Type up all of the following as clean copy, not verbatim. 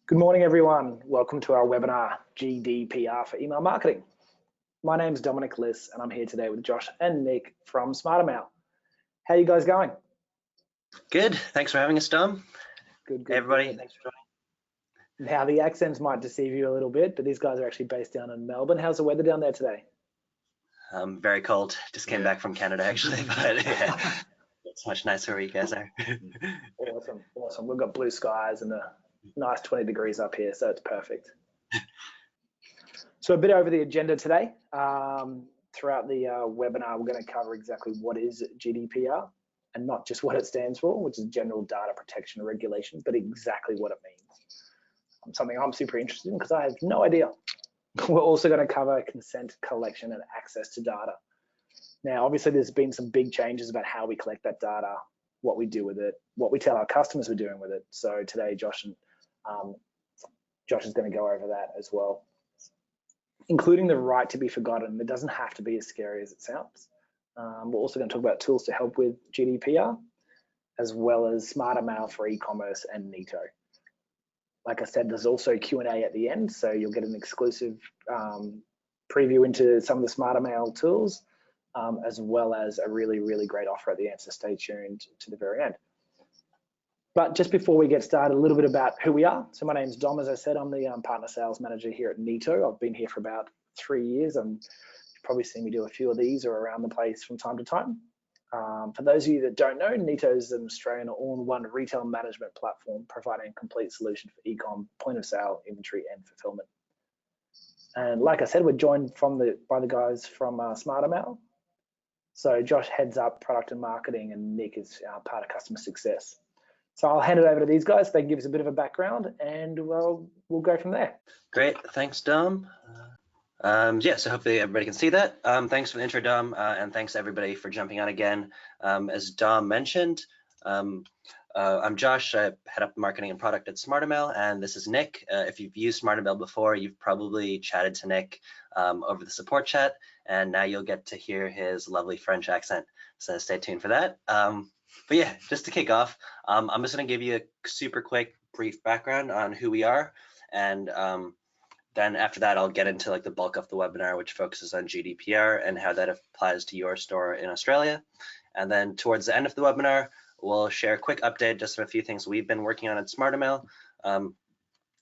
Good morning, everyone. Welcome to our webinar, GDPR for Email Marketing. My name is Nicolas, and I'm here today with Josh and Nick from SmartrMail. How are you guys going? Good. Thanks for having us, Dom. Good. Hey, everybody. Thanks for joining. Now, the accents might deceive you a little bit, but these guys are actually based down in Melbourne. How's the weather down there today? Very cold. Just came back from Canada, actually, but yeah, it's much nicer where you guys are. Awesome. We've got blue skies and a nice 20 degrees up here, so it's perfect. So a bit over the agenda today. Throughout the webinar, we're going to cover exactly what is GDPR and not just what it stands for, which is General Data Protection Regulation, but exactly what it means. Something I'm super interested in because I have no idea. We're also going to cover consent, collection, and access to data. Now, obviously, there's been some big changes about how we collect that data, what we do with it, what we tell our customers we're doing with it. So today, Josh is going to go over that as well, including the right to be forgotten. It doesn't have to be as scary as it sounds. We're also going to talk about tools to help with GDPR, as well as SmartrMail for e-commerce and Neto. Like I said, there's also Q&A at the end, so you'll get an exclusive preview into some of the SmartrMail tools, as well as a really great offer at the end, so stay tuned to the very end. But just before we get started, a little bit about who we are. So my name's Dom, as I said. I'm the partner sales manager here at Neto. I've been here for about 3 years, and you've probably seen me do a few of these or around the place from time to time. For those of you that don't know, Neto is an Australian all-in-one retail management platform providing a complete solution for e-com, point of sale, inventory, and fulfillment. And like I said, we're joined by the guys from SmartrMail. So Josh heads up product and marketing, and Nick is part of customer success. So I'll hand it over to these guys. They can give us a bit of a background, and we'll go from there. Great. Thanks, Dom. Yeah, so hopefully everybody can see that. Thanks for the intro, Dom, and thanks everybody for jumping on again. As Dom mentioned, I'm Josh. I head up marketing and product at SmartrMail, and this is Nick. If you've used SmartrMail before, you've probably chatted to Nick over the support chat, and now you'll get to hear his lovely French accent. So stay tuned for that. But yeah, just to kick off, I'm just going to give you a super quick, brief background on who we are, and then after that, I'll get into like the bulk of the webinar, which focuses on GDPR and how that applies to your store in Australia. And then towards the end of the webinar, we'll share a quick update just on a few things we've been working on at SmartrMail. And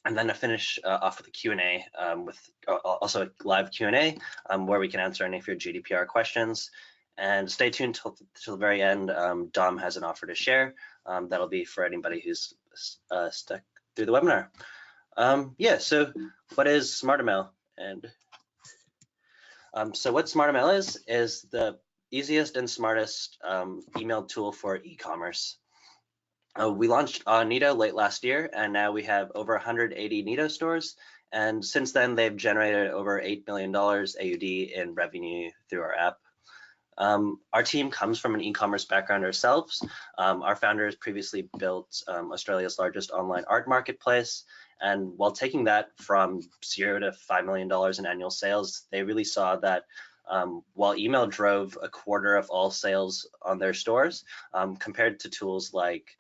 then to finish off with a Q&A, with also a live Q&A where we can answer any of your GDPR questions. And stay tuned till the very end. Dom has an offer to share. That'll be for anybody who's stuck through the webinar. Yeah, so what is SmartrMail? And so what SmartrMail is the easiest and smartest email tool for e-commerce. We launched on Neto late last year, and now we have over 180 Neto stores. And since then, they've generated over $8 million AUD in revenue through our app. Our team comes from an e-commerce background ourselves. Our founders previously built Australia's largest online art marketplace. And while taking that from $0 to $5 million in annual sales, they really saw that while email drove a quarter of all sales on their stores, compared to tools like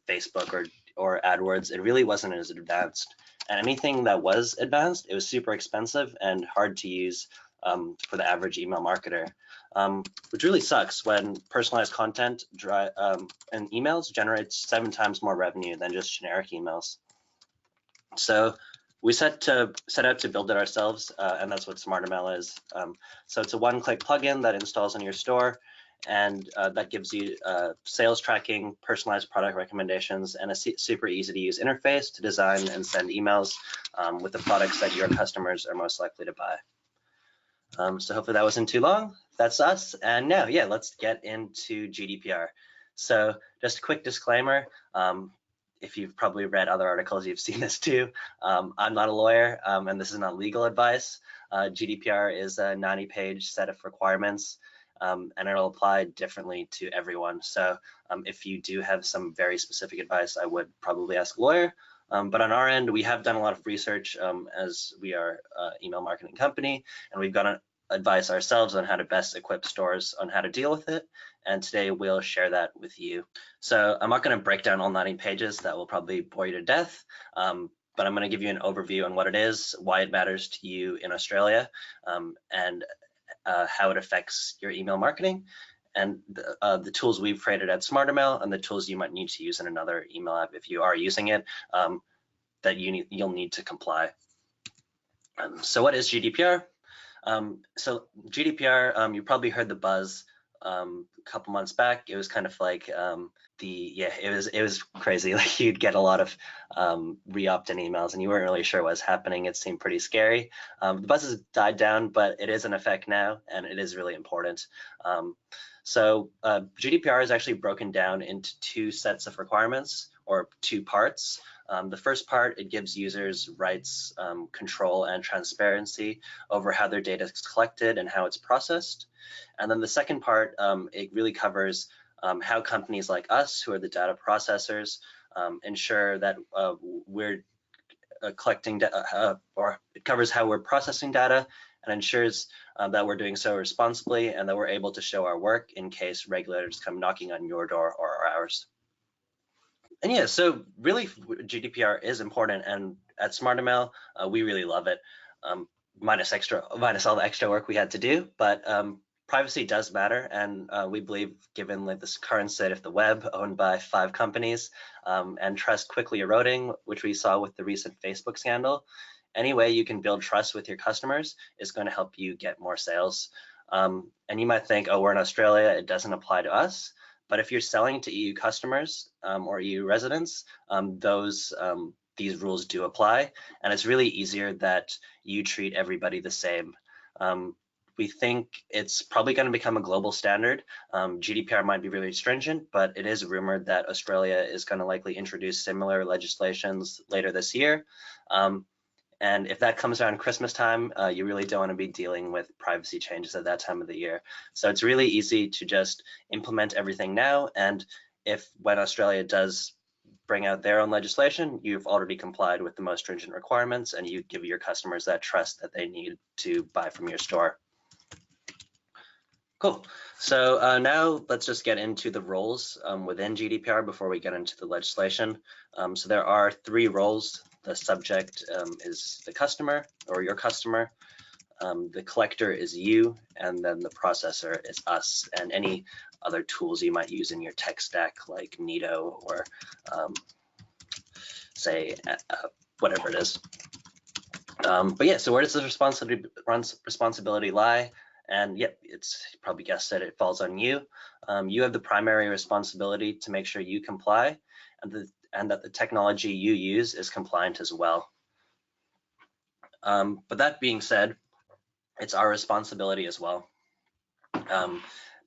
Facebook or AdWords, it really wasn't as advanced. And anything that was advanced, it was super expensive and hard to use for the average email marketer, which really sucks when personalized content and emails generates 7 times more revenue than just generic emails. So we set out to build it ourselves, and that's what SmartrMail is. So it's a one-click plugin that installs in your store, and that gives you sales tracking, personalized product recommendations, and a super easy-to-use interface to design and send emails with the products that your customers are most likely to buy. So hopefully that wasn't too long. That's us. And now, yeah, let's get into GDPR. So just a quick disclaimer. If you've probably read other articles, you've seen this too. I'm not a lawyer, and this is not legal advice. GDPR is a 90-page set of requirements, and it'll apply differently to everyone. So if you do have some very specific advice, I would probably ask a lawyer. But on our end, we have done a lot of research as we are an email marketing company, and we've got advice ourselves on how to best equip stores on how to deal with it. And today we'll share that with you. So I'm not going to break down all 90 pages. That will probably bore you to death. but I'm going to give you an overview on what it is, why it matters to you in Australia, and how it affects your email marketing, and the tools we've created at SmartrMail, and the tools you might need to use in another email app if you are using it, that you'll need to comply. So what is GDPR? So GDPR, you probably heard the buzz a couple months back. It was kind of like it was crazy. Like you'd get a lot of re-opt-in emails and you weren't really sure what was happening. It seemed pretty scary. The buzz has died down, but it is in effect now, and it is really important. So GDPR is actually broken down into two sets of requirements, or two parts. The first part, it gives users rights, control, and transparency over how their data is collected and how it's processed. And then the second part, it really covers how companies like us, who are the data processors, ensure that we're collecting data, or it covers how we're processing data, and ensures that we're doing so responsibly and that we're able to show our work in case regulators come knocking on your door or ours. And yeah, so really GDPR is important, and at SmartrMail, we really love it, minus all the extra work we had to do, but privacy does matter, and we believe, given like this current state of the web owned by 5 companies, and trust quickly eroding, which we saw with the recent Facebook scandal, any way you can build trust with your customers is going to help you get more sales. And you might think, oh, we're in Australia, it doesn't apply to us. But if you're selling to EU customers or EU residents, these rules do apply, and it's really easier that you treat everybody the same. We think it's probably going to become a global standard. GDPR might be really stringent, but it is rumored that Australia is going to likely introduce similar legislations later this year. And if that comes around Christmas time, you really don't want to be dealing with privacy changes at that time of the year. So it's really easy to just implement everything now. And if when Australia does bring out their own legislation, you've already complied with the most stringent requirements, and you give your customers that trust that they need to buy from your store. Cool. So now let's just get into the roles within GDPR before we get into the legislation. So there are 3 roles. The subject is the customer, or your customer. The collector is you, and then the processor is us, and any other tools you might use in your tech stack, like Neto or say whatever it is. But yeah, so where does the responsibility lie? And yep, it's, you probably guessed it, it falls on you. You have the primary responsibility to make sure you comply, and that the technology you use is compliant as well. But that being said, it's our responsibility as well.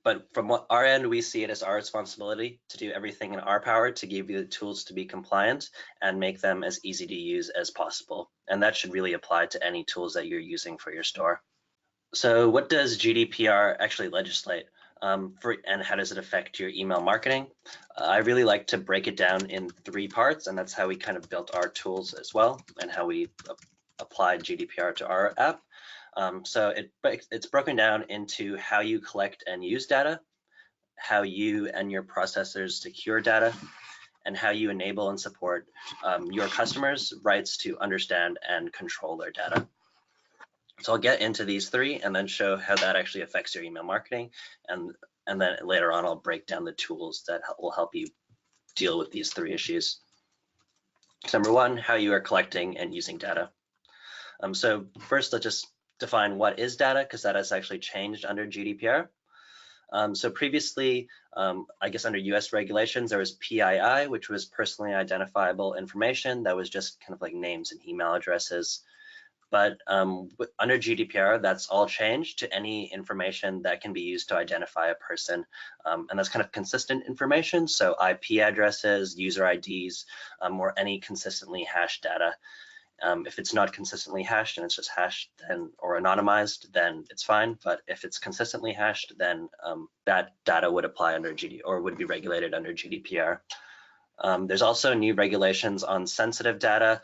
But from our end, we see it as our responsibility to do everything in our power to give you the tools to be compliant and make them as easy to use as possible. And that should really apply to any tools that you're using for your store. So what does GDPR actually legislate, and how does it affect your email marketing? I really like to break it down in 3 parts, and that's how we kind of built our tools as well, and how we applied GDPR to our app. So it's broken down into how you collect and use data, how you and your processors secure data, and how you enable and support your customers' rights to understand and control their data. So I'll get into these 3 and then show how that actually affects your email marketing. And then later on, I'll break down the tools that will help you deal with these 3 issues. So number 1, how you are collecting and using data. So first, let's just define what is data, because that has actually changed under GDPR. So previously, I guess under US regulations, there was PII, which was personally identifiable information that was just kind of like names and email addresses. But under GDPR, that's all changed to any information that can be used to identify a person. And that's kind of consistent information. So IP addresses, user IDs, or any consistently hashed data. If it's not consistently hashed and it's just hashed or anonymized, then it's fine. But if it's consistently hashed, then that data would apply under or would be regulated under GDPR. There's also new regulations on sensitive data,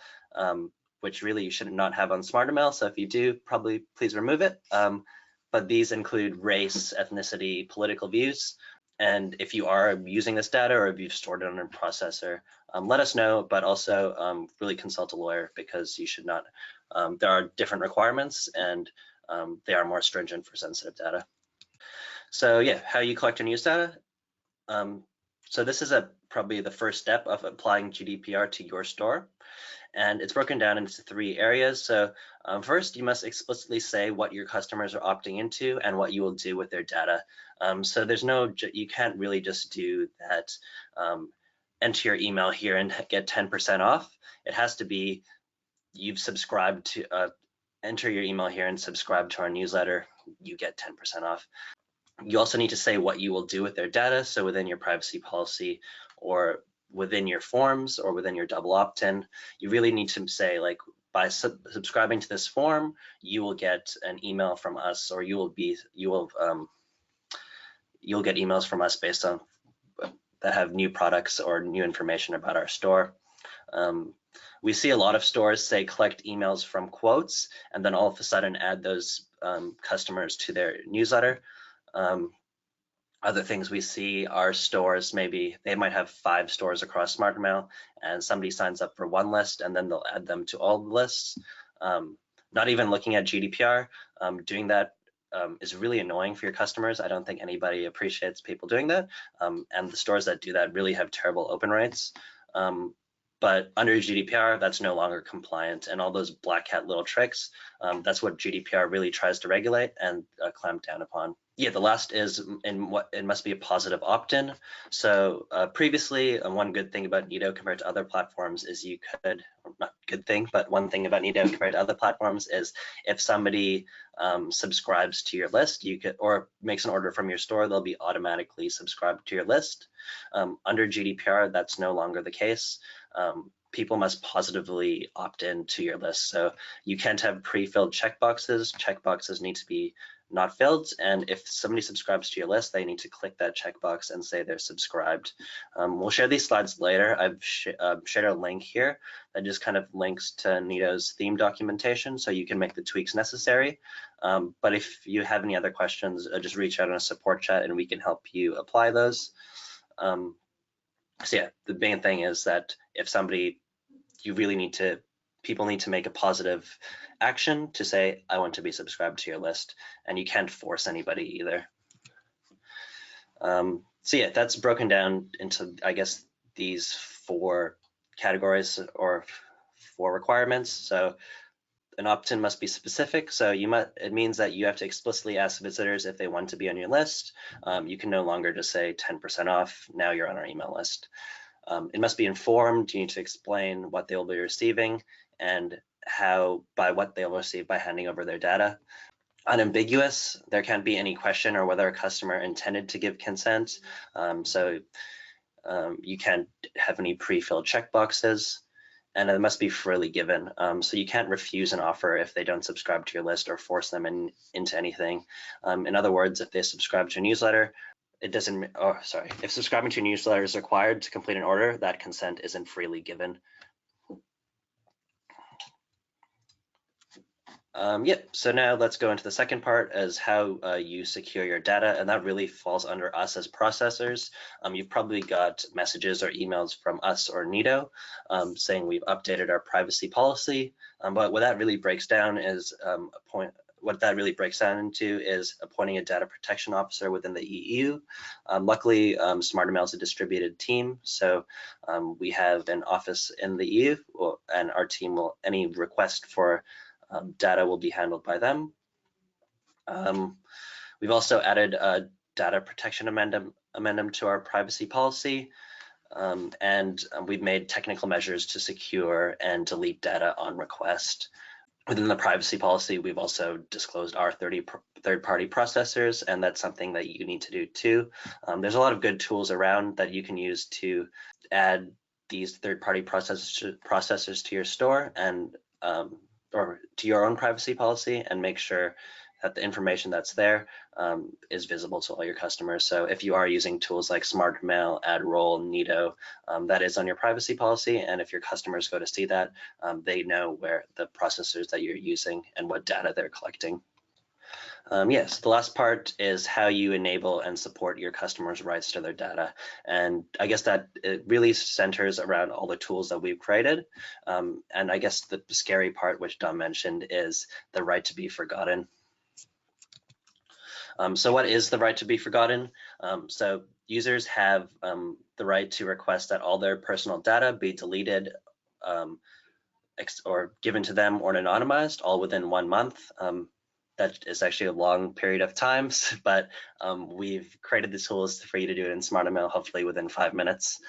which really you should not have on SmartrMail. So if you do, probably please remove it. But these include race, ethnicity, political views. And if you are using this data or if you've stored it on a processor, let us know, but also really consult a lawyer, because you should not, there are different requirements, and they are more stringent for sensitive data. So yeah, how you collect and use data. So this is probably the first step of applying GDPR to your store. And it's broken down into 3 areas. So first, you must explicitly say what your customers are opting into and what you will do with their data. So there's no, you can't really just do that, enter your email here and get 10% off. It has to be, you've subscribed to, enter your email here and subscribe to our newsletter, you get 10% off. You also need to say what you will do with their data. So within your privacy policy, or within your forms, or within your double opt-in, you really need to say, like, by subscribing to this form, you will get an email from us, or you'll get emails from us based on that have new products or new information about our store. We see a lot of stores say collect emails from quotes, and then all of a sudden add those customers to their newsletter. Other things we see are stores, maybe they might have 5 stores across SmartrMail, and somebody signs up for one list and then they'll add them to all the lists. Not even looking at GDPR, doing that is really annoying for your customers. I don't think anybody appreciates people doing that. And the stores that do that really have terrible open rates. But under GDPR, that's no longer compliant, and all those black hat little tricks, that's what GDPR really tries to regulate and clamp down upon. Yeah, the last is it must be a positive opt-in. So previously, one good thing about Neto compared to other platforms is you could, not good thing, but one thing about Neto compared to other platforms is if somebody subscribes to your list, you could, or makes an order from your store, they'll be automatically subscribed to your list. Under GDPR, that's no longer the case. People must positively opt in to your list. So you can't have pre-filled checkboxes. Checkboxes need to be not filled, and if somebody subscribes to your list, they need to click that checkbox and say they're subscribed. We'll share these slides later. I've shared a link here that just kind of links to Neto's theme documentation, so you can make the tweaks necessary. But if you have any other questions, just reach out on a support chat and we can help you apply those. So yeah, the main thing is that if somebody, you really need to, people need to make a positive action to say, I want to be subscribed to your list, and you can't force anybody either. So yeah, that's broken down into, I guess, these 4 categories or 4 requirements. So an opt-in must be specific. So it means that you have to explicitly ask visitors if they want to be on your list. You can no longer just say 10% off, now you're on our email list. It must be informed. You need to explain what they'll be receiving and how, by what they'll receive by handing over their data. Unambiguous, there can't be any question or whether a customer intended to give consent. So you can't have any pre-filled checkboxes, and it must be freely given. So you can't refuse an offer if they don't subscribe to your list or force them into anything. In other words, if they subscribe to a newsletter, it doesn't, oh, sorry, if subscribing to a newsletter is required to complete an order, that consent isn't freely given. Yep, so now let's go into the second part as how you secure your data, and that really falls under us as processors. You've probably got messages or emails from us or Neto saying we've updated our privacy policy, but what that really breaks down is what that really breaks down into is appointing a data protection officer within the EU. Luckily, SmartrMail is a distributed team, so we have an office in the EU, and our team will, any request for data will be handled by them. We've also added a data protection amendment to our privacy policy, and we've made technical measures to secure and delete data on request. Within the privacy policy, we've also disclosed our third-party processors, and that's something that you need to do too. There's a lot of good tools around that you can use to add these third-party processors to your store and or to your own privacy policy, and make sure that the information that's there is visible to all your customers. So if you are using tools like SmartrMail, AdRoll, Neto, that is on your privacy policy. And if your customers go to see that, they know where the processors that you're using and what data they're collecting. Yes, the last part is how you enable and support your customers' rights to their data. And I guess that it really centers around all the tools that we've created. And I guess the scary part, which Dom mentioned, is the right to be forgotten. So what is the right to be forgotten? So users have the right to request that all their personal data be deleted or given to them or anonymized, all within 1 month. That is actually a long period of time, but we've created the tools for you to do it in SmartrMail, hopefully within 5 minutes.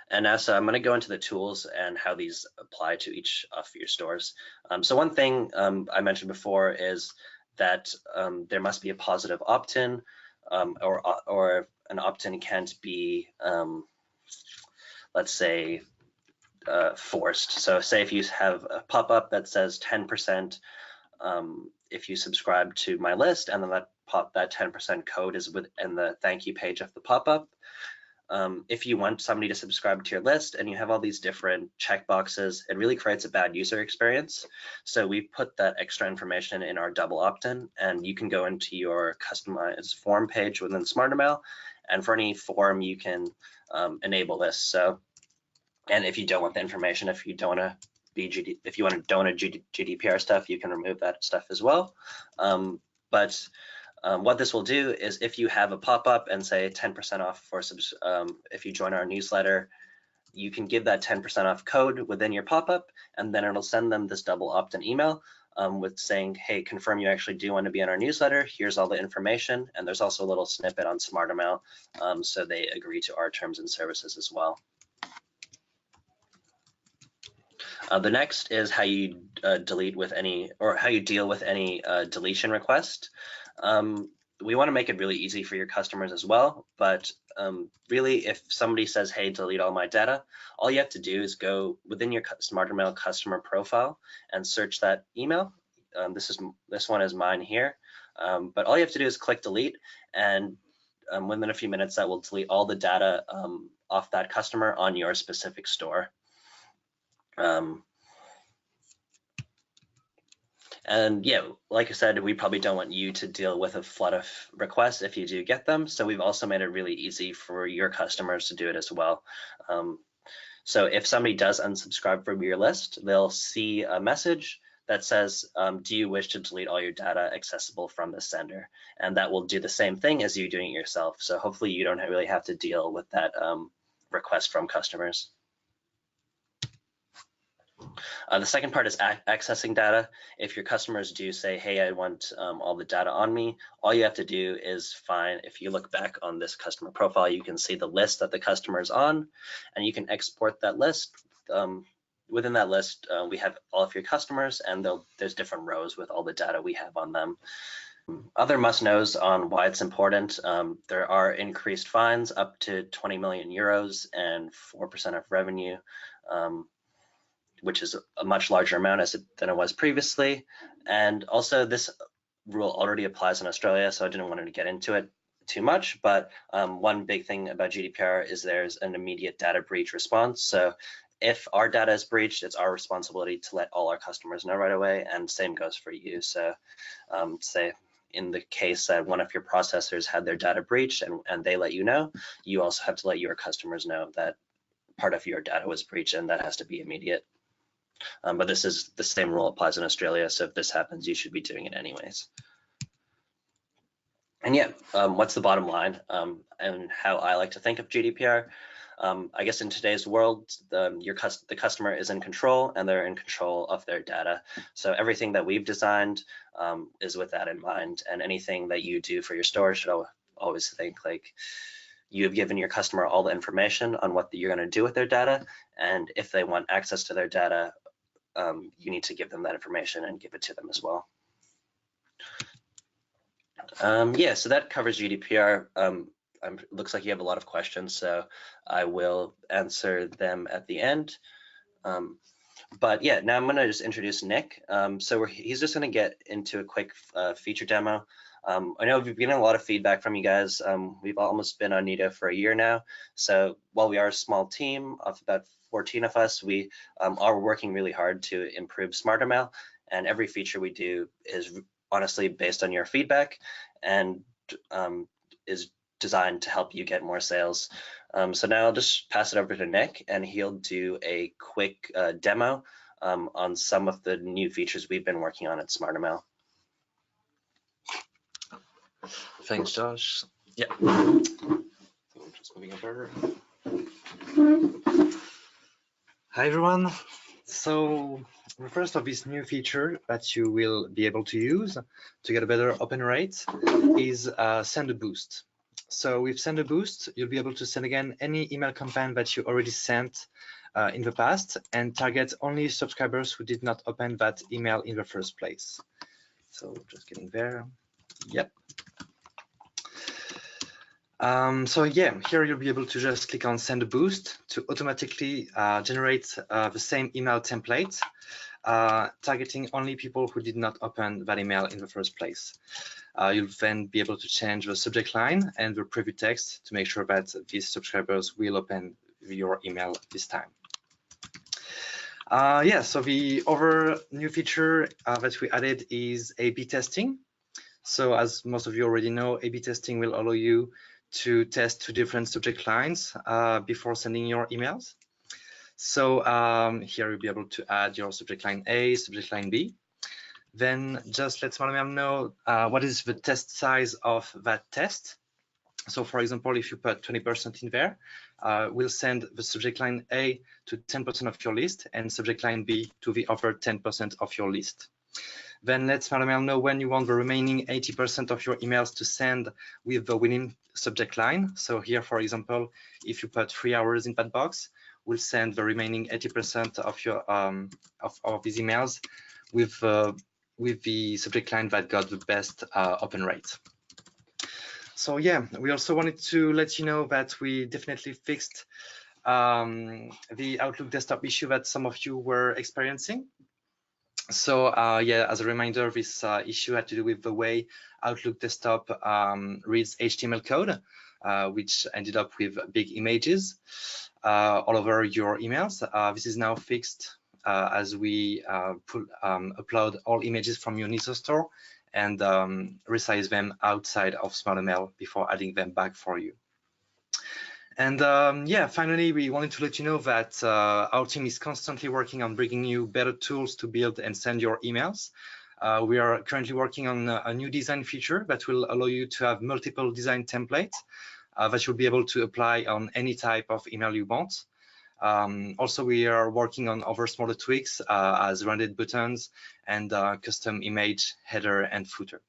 And now, so I'm going to go into the tools and how these apply to each of your stores. So one thing I mentioned before is that there must be a positive opt-in, or an opt-in can't be, let's say, forced. So say if you have a pop-up that says 10% if you subscribe to my list, and then that 10% code is within the thank you page of the pop-up. If you want somebody to subscribe to your list and you have all these different checkboxes, it really creates a bad user experience. So we put that extra information in our double opt-in, and you can go into your customized form page within SmartrMail, and for any form you can enable this. So, and if you don't want the information, if you don't want to if you want to don't want GDPR stuff, you can remove that stuff as well. What this will do is if you have a pop-up and say 10% off for if you join our newsletter, you can give that 10% off code within your pop-up, and then it'll send them this double opt-in email with saying, hey, confirm you actually do want to be on our newsletter. Here's all the information. And there's also a little snippet on SmartrMail, so they agree to our terms and services as well. The next is how you delete with any, or how you deal with any deletion request. We want to make it really easy for your customers as well, but really if somebody says, hey, delete all my data, all you have to do is go within your SmartrMail customer profile and search that email. This one is mine here, but all you have to do is click delete, and within a few minutes that will delete all the data off that customer on your specific store. And yeah, like I said, we probably don't want you to deal with a flood of requests if you do get them. So we've also made it really easy for your customers to do it as well. So if somebody does unsubscribe from your list, they'll see a message that says, do you wish to delete all your data accessible from the sender? And that will do the same thing as you doing it yourself. So hopefully you don't really have to deal with that request from customers. The second part is accessing data. If your customers do say, hey, I want all the data on me, all you have to do is find, if you look back on this customer profile, you can see the list that the customer is on, and you can export that list. Within that list, we have all of your customers, and there's different rows with all the data we have on them. Other must-knows on why it's important. There are increased fines up to 20 million euros and 4% of revenue, which is a much larger amount than it was previously. And also this rule already applies in Australia, so I didn't want to get into it too much, but one big thing about GDPR is there's an immediate data breach response. So if our data is breached, it's our responsibility to let all our customers know right away, and same goes for you. So say in the case that one of your processors had their data breached and they let you know, you also have to let your customers know that part of your data was breached, and that has to be immediate. But this is the same rule applies in Australia, so if this happens, you should be doing it anyways. And yeah, what's the bottom line and how I like to think of GDPR? I guess in today's world, the customer is in control, and they're in control of their data. So everything that we've designed is with that in mind, and anything that you do for your store should always think like you have given your customer all the information on what you're going to do with their data, and if they want access to their data, you need to give them that information and give it to them as well. Yeah, so that covers GDPR. Looks like you have a lot of questions, so I will answer them at the end. But yeah, now I'm going to just introduce Nick. So he's just going to get into a quick feature demo. I know we've been getting a lot of feedback from you guys. We've almost been on Neto for a year now. So while we are a small team of about 14 of us, we are working really hard to improve SmartrMail. and every feature we do is honestly based on your feedback and is designed to help you get more sales. So now I'll just pass it over to Nick, and he'll do a quick demo on some of the new features we've been working on at SmartrMail. Thanks, Josh. Yeah. Just moving over. Hi, everyone. So the first of this new feature that you will be able to use to get a better open rate is Send a Boost. So with Send a Boost, you'll be able to send again any email campaign that you already sent in the past and target only subscribers who did not open that email in the first place. So just getting there. Yep. So yeah, here you'll be able to just click on Send a Boost to automatically generate the same email template, targeting only people who did not open that email in the first place. You'll then be able to change the subject line and the preview text to make sure that these subscribers will open your email this time. Yeah, so the other new feature that we added is A/B testing. So as most of you already know, A/B testing will allow you to test 2 different subject lines before sending your emails. So here you'll be able to add your subject line A, subject line B. Then just let SmartrMail know what is the test size of that test. So for example, if you put 20% in there, we'll send the subject line A to 10% of your list and subject line B to the other 10% of your list. Then let SmartrMail know when you want the remaining 80% of your emails to send with the winning subject line. So here, for example, if you put 3 hours in that box, we'll send the remaining 80% of your of these emails with the subject line that got the best open rate. So yeah, we also wanted to let you know that we definitely fixed the Outlook desktop issue that some of you were experiencing. So yeah, as a reminder, this issue had to do with the way Outlook desktop reads HTML code, which ended up with big images all over your emails. This is now fixed as we upload all images from your Neto store and resize them outside of SmartrMail before adding them back for you. And yeah, finally, we wanted to let you know that our team is constantly working on bringing you better tools to build and send your emails. We are currently working on a new design feature that will allow you to have multiple design templates that you'll be able to apply on any type of email you want. Also, we are working on other smaller tweaks as rounded buttons and custom image header and footer.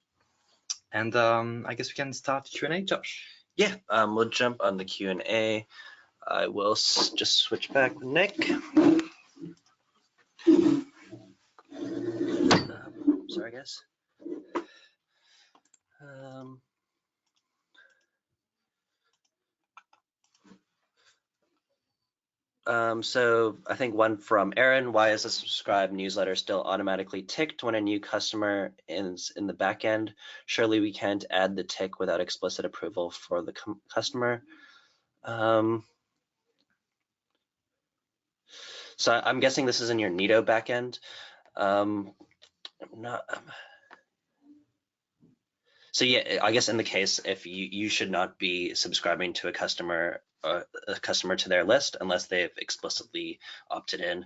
And I guess we can start Q&A, Josh. Yeah, we'll jump on the Q&A. I will just switch back with Nick. Sorry, guys. So I think one from Aaron: why is the subscribe newsletter still automatically ticked when a new customer is in the back end? Surely we can't add the tick without explicit approval for the customer. So I'm guessing this is in your Neto backend. So yeah, I guess in the case if you should not be subscribing to a customer to their list unless they've explicitly opted in.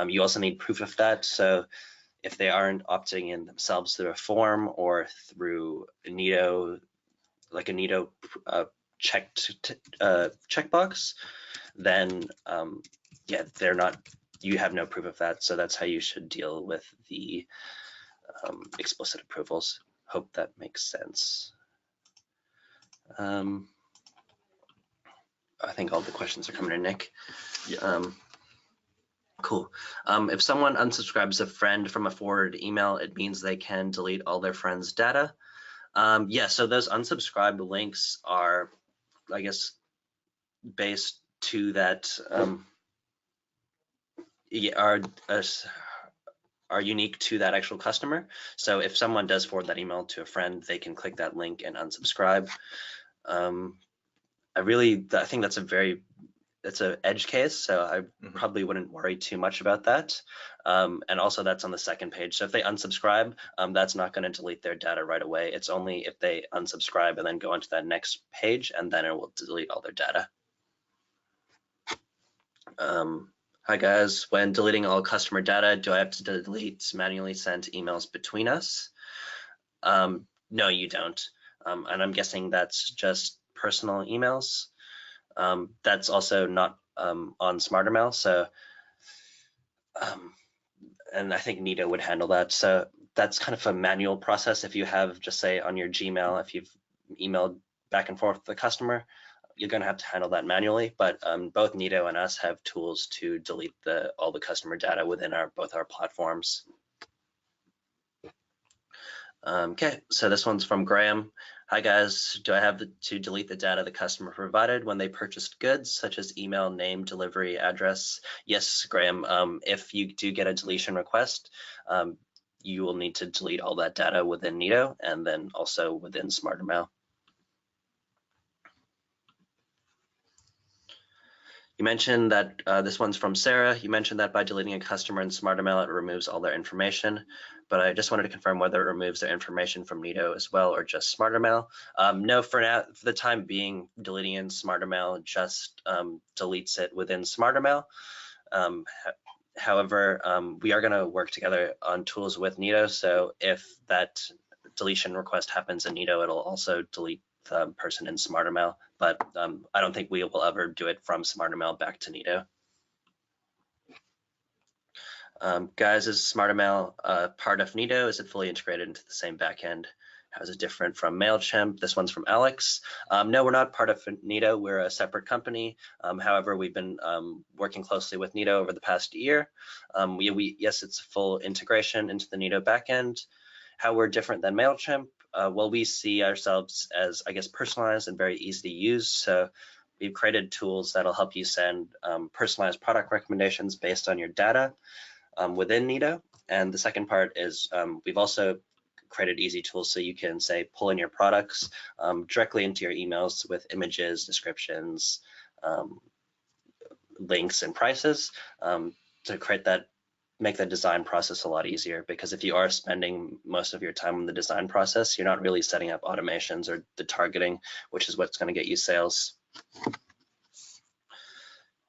You also need proof of that. So if they aren't opting in themselves through a form or through a Neto, like a Neto checkbox, then yeah, they're not. You have no proof of that. So that's how you should deal with the explicit approvals. Hope that makes sense. I think all the questions are coming to Nick. Yeah. Cool. If someone unsubscribes a friend from a forwarded email, it means they can delete all their friends' data. Yeah, so those unsubscribed links are, I guess, based to that, are unique to that actual customer. So if someone does forward that email to a friend, they can click that link and unsubscribe. I think that's a very it's an edge case, so I probably wouldn't worry too much about that. And also that's on the second page. So if they unsubscribe, that's not going to delete their data right away. It's only if they unsubscribe and then go into that next page, and then it will delete all their data. Hi guys, when deleting all customer data, do I have to delete manually sent emails between us? No, you don't. And I'm guessing that's just personal emails. That's also not on SmartrMail, so and I think Neto would handle that. So that's kind of a manual process. If you have, just say on your Gmail, if you've emailed back and forth with the customer, you're going to have to handle that manually. But both Neto and us have tools to delete all the customer data within both our platforms. Okay, so this one's from Graham. Hi guys, do I have to delete the data the customer provided when they purchased goods, such as email, name, delivery, address? Yes, Graham, if you do get a deletion request, you will need to delete all that data within Neto and then also within SmartrMail. You mentioned that, this one's from Sarah, you mentioned that by deleting a customer in SmartrMail, it removes all their information, but I just wanted to confirm whether it removes their information from Neto as well or just SmartrMail. No, for now, for the time being, deleting in SmartrMail just deletes it within SmartrMail. However, we are going to work together on tools with Neto, so if that deletion request happens in Neto, it'll also delete the person in SmartrMail, but I don't think we will ever do it from SmartrMail back to Neto. Guys, is SmartrMail part of Neto? Is it fully integrated into the same backend? How is it different from MailChimp? This one's from Alex. No, we're not part of Neto. We're a separate company. However, we've been working closely with Neto over the past year. Yes, it's full integration into the Neto backend. How we're different than MailChimp? Well, we see ourselves as, I guess, personalized and very easy to use. So we've created tools that'll help you send personalized product recommendations based on your data within Neto. And the second part is we've also created easy tools so you can, say, pull in your products directly into your emails with images, descriptions, links, and prices to create that, make the design process a lot easier, because if you are spending most of your time on the design process, you're not really setting up automations or the targeting, which is what's going to get you sales.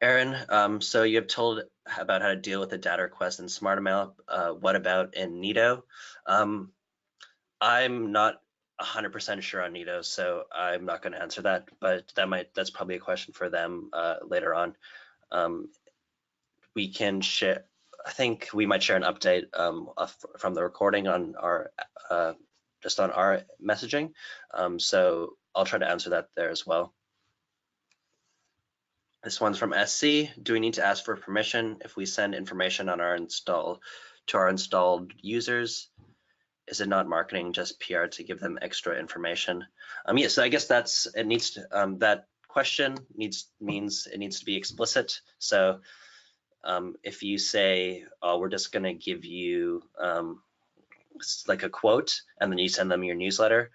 Aaron, so you have told about how to deal with a data request in SmartrMail. What about in Neto? I'm not 100% sure on Neto, so I'm not going to answer that, but that's probably a question for them later on. We can share, I think we might share an update from the recording on our just on our messaging. So I'll try to answer that there as well. This one's from SC. Do we need to ask for permission if we send information on our to our installed users? Is it not marketing, just PR to give them extra information? Yeah, so I guess it needs to, that question means it needs to be explicit. So if you say, oh, we're just going to give you like a quote, and then you send them your newsletter,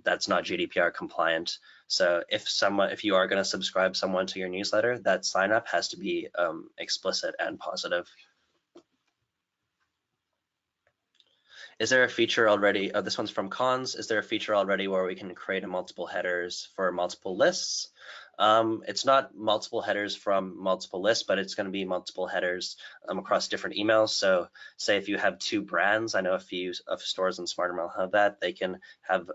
that's not GDPR compliant. So if you are going to subscribe someone to your newsletter, that sign up has to be explicit and positive. Is there a feature already, this one's from Cons, is there a feature already where we can create multiple headers for multiple lists? It's not multiple headers from multiple lists, but it's going to be multiple headers across different emails. So say if you have two brands, I know a few of stores in SmartrMail have that, they can have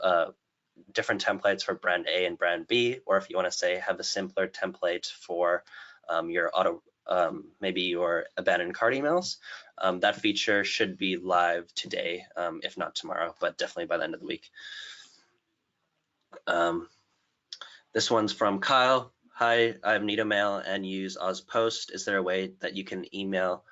different templates for brand A and brand B, or if you want to say have a simpler template for your maybe your abandoned cart emails, that feature should be live today, if not tomorrow, but definitely by the end of the week. This one's from Kyle. Hi, I have Neto Mail and use OzPost. Is there a way that you can email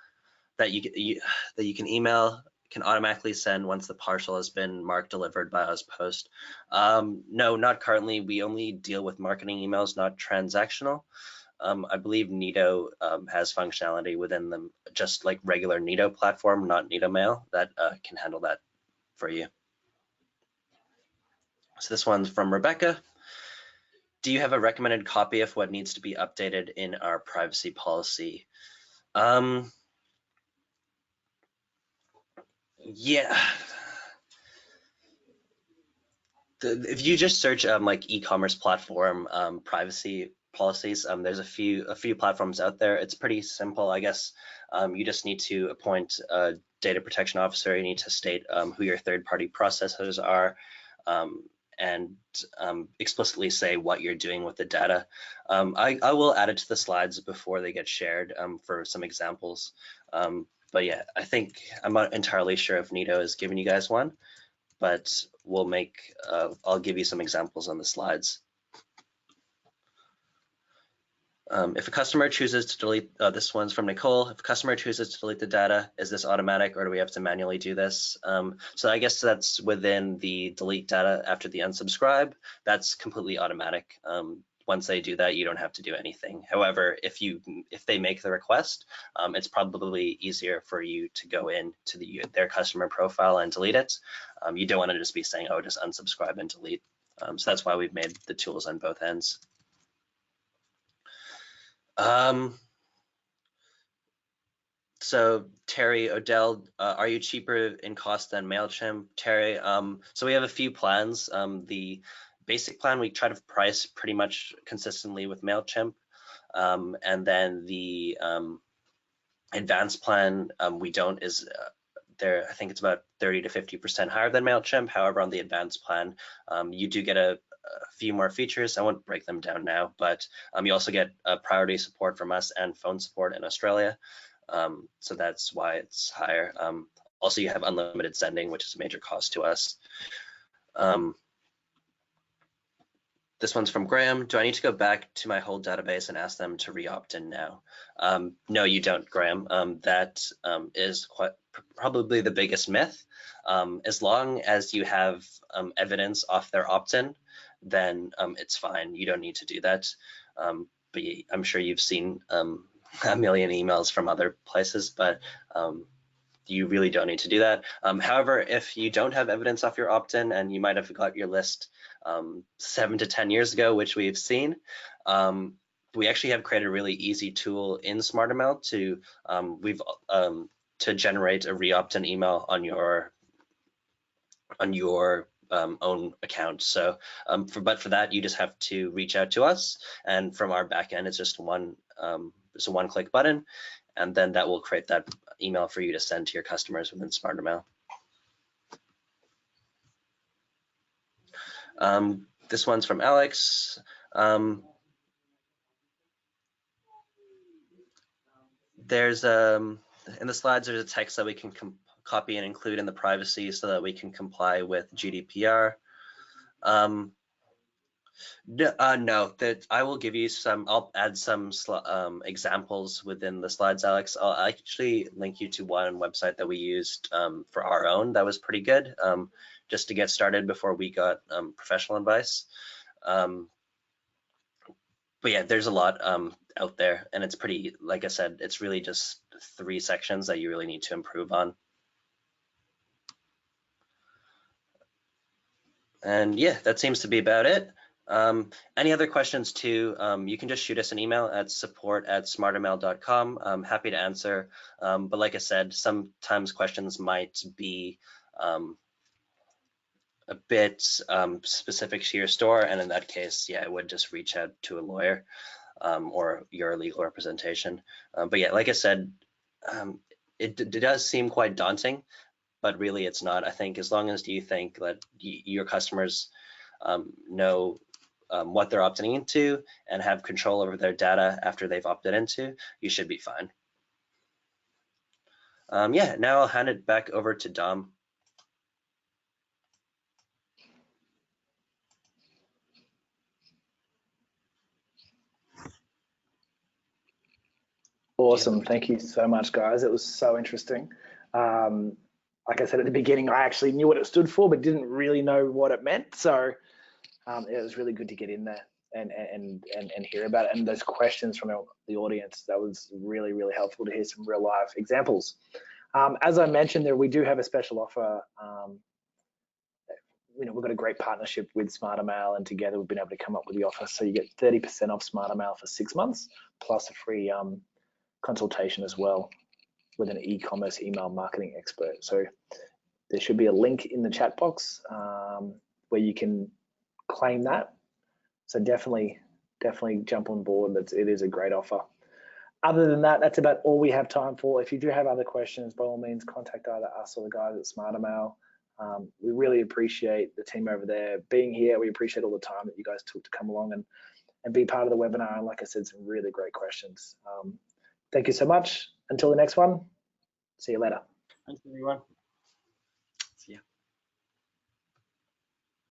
can automatically send once the parcel has been marked delivered by OzPost? No, not currently. We only deal with marketing emails, not transactional. I believe Neto has functionality within them, just like regular Neto platform, not Neto Mail, that can handle that for you. So this one's from Rebecca. Do you have a recommended copy of what needs to be updated in our privacy policy? Yeah. If you just search like e-commerce platform privacy policies, there's a few platforms out there. It's pretty simple, I guess. You just need to appoint a data protection officer. You need to state who your third-party processors are, and explicitly say what you're doing with the data. I will add it to the slides before they get shared for some examples. But yeah, I think I'm not entirely sure if Neto has given you guys one, but we'll make, I'll give you some examples on the slides. If a customer chooses to delete, this one's from Nicole, if a customer chooses to delete the data, is this automatic or do we have to manually do this? So I guess that's within the delete data after the unsubscribe. That's completely automatic. Once they do that, you don't have to do anything. However, if they make the request, it's probably easier for you to go in to their customer profile and delete it. You don't want to just be saying, oh, just unsubscribe and delete. So that's why we've made the tools on both ends. So Terry, Odell, are you cheaper in cost than MailChimp? Terry, so we have a few plans. The basic plan, we try to price pretty much consistently with MailChimp. And then the advanced plan, we don't, is there, I think it's about 30 to 50% higher than MailChimp. However, on the advanced plan, you do get a few more features. I won't break them down now, but you also get priority support from us and phone support in Australia. So that's why it's higher. Also, you have unlimited sending, which is a major cost to us. This one's from Graham. Do I need to go back to my whole database and ask them to re-opt in now? No, you don't, Graham. That is probably the biggest myth. As long as you have evidence off their opt-in, then it's fine. You don't need to do that. But I'm sure you've seen a million emails from other places, but you really don't need to do that. However, if you don't have evidence off your opt-in and you might have got your list 7 to 10 years ago, which we've seen, we actually have created a really easy tool in SmartrMail to generate a re-opt-in email on your own account. So, but for that, you just have to reach out to us, and from our backend, it's just it's a one-click button, and then that will create that email for you to send to your customers within SmartrMail. This one's from Alex. There's in the slides, there's a text that we can copy and include in the privacy so that we can comply with GDPR. No, that I will give you some, I'll add some examples within the slides, Alex. I'll actually link you to one website that we used for our own that was pretty good, just to get started before we got professional advice. But yeah, there's a lot out there, and it's pretty, like I said, it's really just 3 sections that you really need to improve on. And yeah, that seems to be about it. Any other questions too, you can just shoot us an email at support@smartrmail.com. I'm happy to answer. But like I said, sometimes questions might be a bit specific to your store, and in that case, yeah, I would just reach out to a lawyer or your legal representation. But yeah, like I said, it does seem quite daunting, but really it's not. I think as long as you think that your customers know what they're opting into and have control over their data after they've opted into, you should be fine. Yeah, now I'll hand it back over to Dom. Awesome. Thank you so much, guys. It was so interesting. Like I said at the beginning, I actually knew what it stood for, but didn't really know what it meant. So it was really good to get in there and hear about it. And those questions from the audience, that was really, really helpful to hear some real life examples. As I mentioned there, we do have a special offer. we've got a great partnership with SmartrMail, and together we've been able to come up with the offer. So you get 30% off SmartrMail for 6 months, plus a free consultation as well with an e-commerce email marketing expert. So there should be a link in the chat box where you can claim that. So definitely jump on board. It is a great offer. Other than that, that's about all we have time for. If you do have other questions, by all means, contact either us or the guys at SmartrMail. We really appreciate the team over there being here. We appreciate all the time that you guys took to come along and be part of the webinar. And like I said, some really great questions. Thank you so much. Until the next one, see you later. Thanks, everyone.